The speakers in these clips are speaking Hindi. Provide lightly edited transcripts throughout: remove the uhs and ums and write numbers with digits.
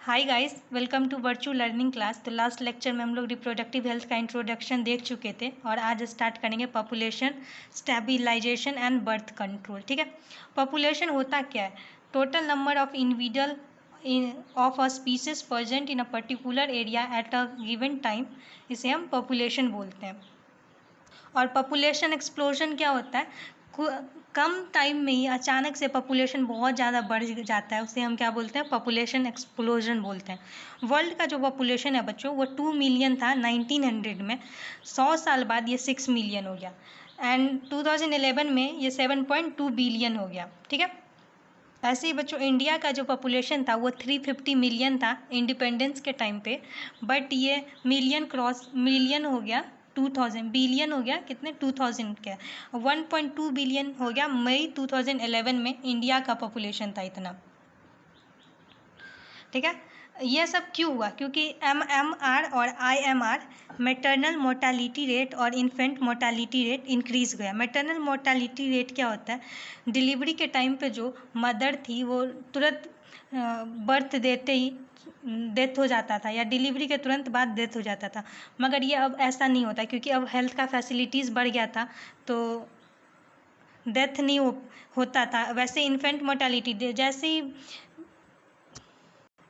Hi guys, welcome to virtual learning class. तो लास्ट लेक्चर में हम लोग रिप्रोडक्टिव हेल्थ का इंट्रोडक्शन देख चुके थे और आज स्टार्ट करेंगे population stabilisation and birth control. ठीक है, पॉपुलेशन होता क्या है? Total number of individual of a species present in a particular area at a given time, इसे हम पॉपुलेशन बोलते हैं। और पॉपुलेशन एक्सप्लोजन क्या होता है? कम टाइम में ही अचानक से पॉपुलेशन बहुत ज़्यादा बढ़ जाता है, उसे हम क्या बोलते हैं? पॉपुलेशन एक्सप्लोजन बोलते हैं। वर्ल्ड का जो पॉपुलेशन है बच्चों, वो 2 मिलियन था 1900 में। 100 साल बाद ये 6 मिलियन हो गया एंड 2011 में ये 7.2 बिलियन हो गया। ठीक है, ऐसे ही बच्चों इंडिया का जो पॉपुलेशन था वो 350 मिलियन था इंडिपेंडेंस के टाइम पे, बट ये मिलियन हो गया 2000, बिलियन हो गया कितने 2000 का 1.2 बिलियन हो गया मई 2011 में। इंडिया का पॉपुलेशन था इतना। ठीक है, ये सब क्यों हुआ? क्योंकि MMR और IMR मैटरनल मोर्टालिटी रेट और इन्फेंट मोर्टालिटी रेट इंक्रीज़ गया। मैटरनल मोर्टालिटी रेट क्या होता है? डिलीवरी के टाइम पे जो मदर थी वो तुरंत बर्थ देते ही डेथ हो जाता था या डिलीवरी के तुरंत बाद डेथ हो जाता था, मगर ये अब ऐसा नहीं होता क्योंकि अब हेल्थ का फैसिलिटीज़ बढ़ गया था तो डेथ नहीं होता था। वैसे इन्फेंट मोर्टालिटी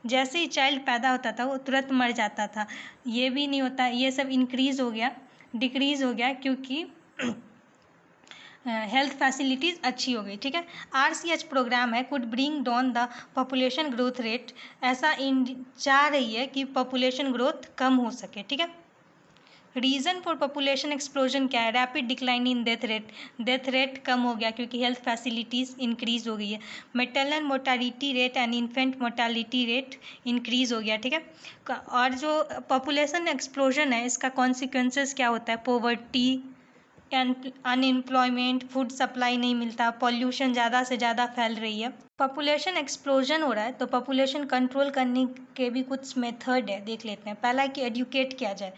जैसे ही चाइल्ड पैदा होता था वो तुरंत मर जाता था, ये भी नहीं होता। ये सब डिक्रीज़ हो गया क्योंकि हेल्थ फैसिलिटीज़ अच्छी हो गई। ठीक है, RCH प्रोग्राम है could bring down the population growth rate. ऐसा चाह रही है कि पॉपुलेशन ग्रोथ कम हो सके। ठीक है, रीज़न फॉर पॉपुलेशन एक्सप्लोजन क्या है? Rapid decline in death rate कम हो गया क्योंकि हेल्थ फैसिलिटीज़ इंक्रीज़ हो गई है। Maternal mortality rate and infant mortality rate increase हो गया। ठीक है, और जो पॉपुलेशन एक्सप्लोजन है इसका कॉन्सिक्वेंसेस क्या होता है? पॉवर्टी, अनएम्प्लॉयमेंट, फूड सप्लाई नहीं मिलता, पॉल्यूशन ज़्यादा से ज़्यादा फैल रही है। पॉपुलेशन एक्सप्लोजन हो रहा है तो पॉपुलेशन कंट्रोल करने के भी कुछ मेथड है, देख लेते हैं। पहला कि एडुकेट किया जाए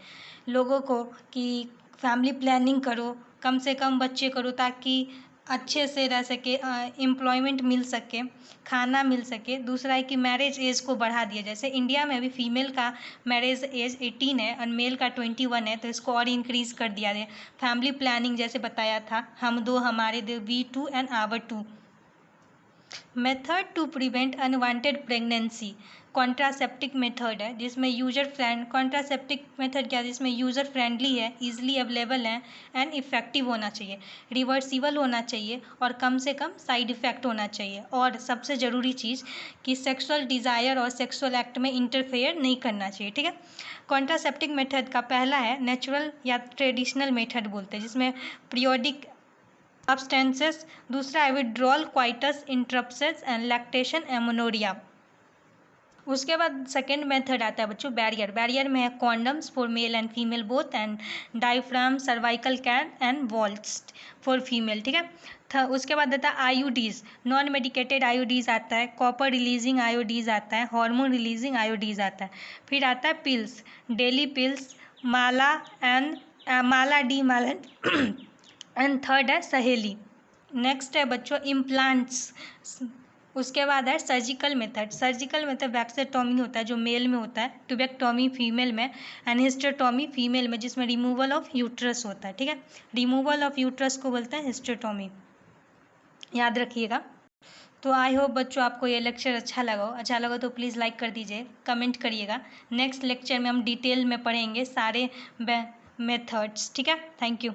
लोगों को कि फैमिली प्लानिंग करो, कम से कम बच्चे करो ताकि अच्छे से रह सके, एम्प्लॉयमेंट मिल सके, खाना मिल सके। दूसरा है कि मैरिज एज को बढ़ा दिया। जैसे इंडिया में अभी फीमेल का मैरिज एज 18 है और मेल का 21 है, तो इसको और इंक्रीज़ कर दिया गया। फैमिली प्लानिंग जैसे बताया था, हम दो हमारे दो, we two and our two. Method to prevent unwanted pregnancy, contraceptive method है जिसमें कॉन्ट्रासेप्टिक मेथड क्या है? जिसमें यूज़र फ्रेंडली है, इजीली अवेलेबल है एंड इफ़ेक्टिव होना चाहिए, रिवर्सिबल होना चाहिए और कम से कम साइड इफ़ेक्ट होना चाहिए। और सबसे ज़रूरी चीज़ कि सेक्सुअल डिज़ायर और सेक्सुअल एक्ट में इंटरफेयर नहीं करना चाहिए। ठीक है, कॉन्ट्रासेप्टिक मेथड का पहला है नेचुरल या ट्रेडिशनल मेथड बोलते हैं, जिसमें पीरियोडिक सब्सटेंसेस। दूसरा है withdrawal coitus interruptions and lactation amenorrhoea. उसके बाद सेकेंड मेथड आता है बच्चों बैरियर में है condoms for male and female both and diaphragm, cervical can and walls for female. ठीक है, उसके बाद आता है आईयूडीज, नॉन मेडिकेटेड आईयूडीज आता है, कॉपर रिलीजिंग आईयूडीज आता है, हार्मोन रिलीजिंग आईयूडीज आता है। फिर आता है pills, daily pills, Mala D मालन एंड थर्ड है सहेली। नेक्स्ट है बच्चों इम्प्लांट्स। उसके बाद है सर्जिकल मेथड वैक्सेटॉमी होता है जो मेल में होता है, ट्यूबेक्टॉमी फीमेल में एंड हिस्टेरोटॉमी फीमेल में, जिसमें रिमूवल ऑफ यूट्रस होता है। ठीक है, रिमूवल ऑफ यूट्रस को बोलते हैं हिस्टेरोटॉमी, याद रखिएगा। तो आई होप बच्चों आपको ये लेक्चर अच्छा लगा तो प्लीज़ लाइक कर दीजिए, कमेंट करिएगा। नेक्स्ट लेक्चर में हम डिटेल में पढ़ेंगे सारे मेथड्स। ठीक है, थैंक यू।